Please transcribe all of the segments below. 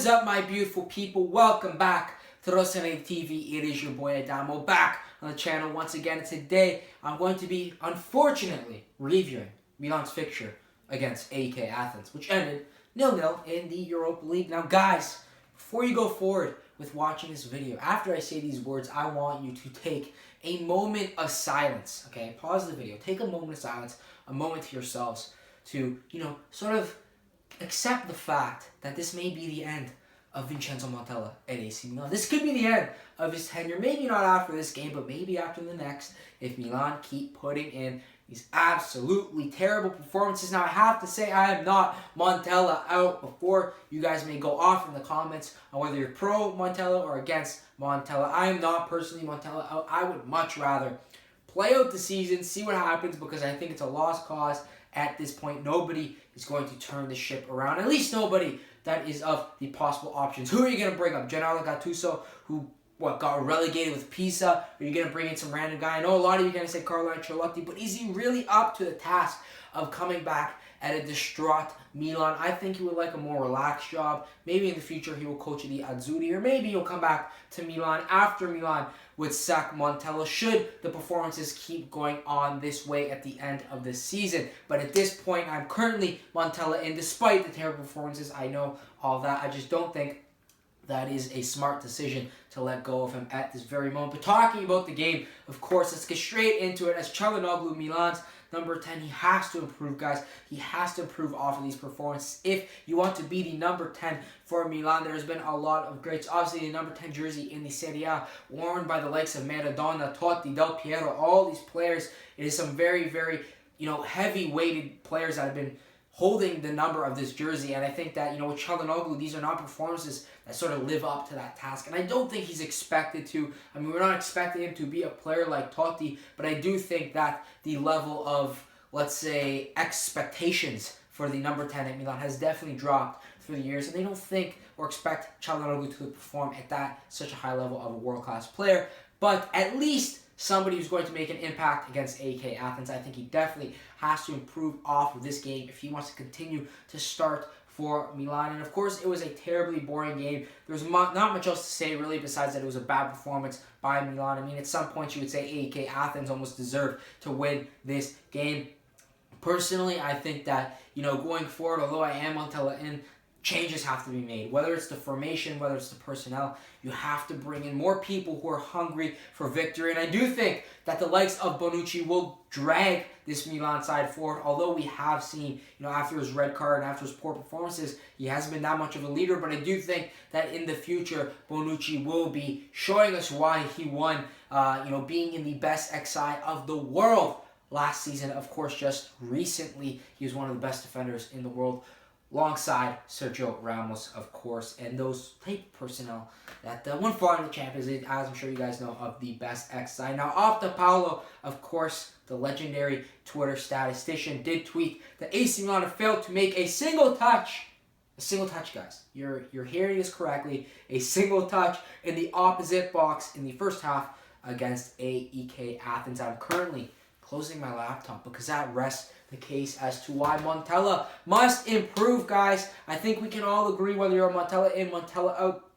What is up, my beautiful people? Welcome back to Rossoneri TV. It is your boy Adamo back on the channel once again. And today I'm going to be, unfortunately, reviewing Milan's fixture against AEK Athens, which ended 0-0 in the Europa League. Now, guys, before you go forward with watching this video, after I say these words, I want you to take a moment of silence. Okay, pause the video. Take a moment of silence, a moment to yourselves to, sort of accept the fact that this may be the end of Vincenzo Montella at AC Milan. This could be the end of his tenure. Maybe not after this game, but maybe after the next, if Milan keep putting in these absolutely terrible performances. Now, I have to say, I am not Montella out. Before you guys may go off in the comments on whether you're pro Montella or against Montella. I am not personally Montella out. I would much rather play out the season, see what happens, because I think it's a lost cause. At this point, nobody is going to turn the ship around. At least nobody that is of the possible options. Who are you going to bring up? Gennaro Gattuso, who got relegated with Pisa? Are you going to bring in some random guy? I know a lot of you are going to say Carlo Ancelotti, but is he really up to the task of coming back at a distraught Milan? I think he would like a more relaxed job. Maybe in the future he will coach the Azzurri, or maybe he'll come back to Milan after Milan would sack Montella should the performances keep going on this way at the end of the season. But at this point, I'm currently Montella in, despite the terrible performances. I know all that. I just don't think that is a smart decision to let go of him at this very moment. But talking about the game, of course, let's get straight into it. As Çalhanoğlu, Milan's number 10, he has to improve, guys. He has to improve off of these performances. If you want to be the number 10 for Milan, there's been a lot of greats. Obviously, the number 10 jersey in the Serie A, worn by the likes of Maradona, Totti, Del Piero, all these players. It is some very, very, heavy-weighted players that have been holding the number of this jersey. And I think that, with Çalhanoğlu, these are not performances that sort of live up to that task. And I don't think he's expected to. I mean, we're not expecting him to be a player like Totti, but I do think that the level of, let's say, expectations for the number 10 at Milan has definitely dropped through the years. And they don't think or expect Çalhanoğlu to perform at such a high level of a world-class player. But at least somebody who's going to make an impact against AEK Athens. I think he definitely has to improve off of this game if he wants to continue to start for Milan. And of course, it was a terribly boring game. There's not much else to say, really, besides that it was a bad performance by Milan. I mean, at some point, you would say AEK Athens almost deserved to win this game. Personally, I think that, going forward, although I am Montella in, changes have to be made. Whether it's the formation, whether it's the personnel, you have to bring in more people who are hungry for victory. And I do think that the likes of Bonucci will drag this Milan side forward. Although we have seen, after his red card and after his poor performances, he hasn't been that much of a leader. But I do think that in the future, Bonucci will be showing us why he won, being in the best XI of the world last season. Of course, just recently, he was one of the best defenders in the world, alongside Sergio Ramos, of course, and those type of personnel that won far in the Champions League, as I'm sure you guys know, of the best XI. Now, off the Paolo, of course, the legendary Twitter statistician did tweet that AC Milan failed to make a single touch. A single touch, guys. You're hearing this correctly. A single touch in the opposite box in the first half against AEK Athens. I'm currently closing my laptop because that rests the case as to why Montella must improve, guys. I think we can all agree, whether you're a Montella in, Montella out,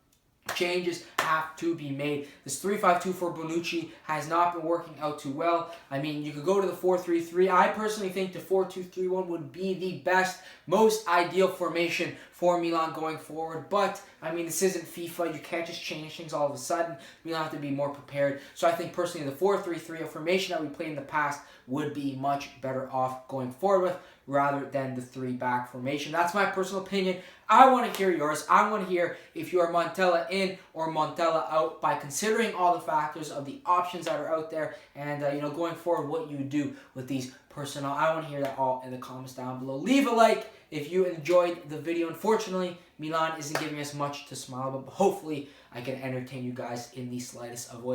changes have to be made. This 3-5-2 for Bonucci has not been working out too well. I mean, you could go to the 4-3-3. I personally think the 4-2-3-1 would be the best, most ideal formation for Milan going forward. But, I mean, this isn't FIFA. You can't just change things all of a sudden. Milan have to be more prepared. So I think, personally, the 4-3-3, a formation that we played in the past, would be much better off going forward with, rather than the 3-back formation. That's my personal opinion. I want to hear yours. I want to hear if you are Montella in or Montella out, by considering all the factors of the options that are out there, and going forward, what you would do with these personnel. I want to hear that all in the comments down below. Leave a like if you enjoyed the video. Unfortunately, Milan isn't giving us much to smile about, but hopefully I can entertain you guys in the slightest of ways.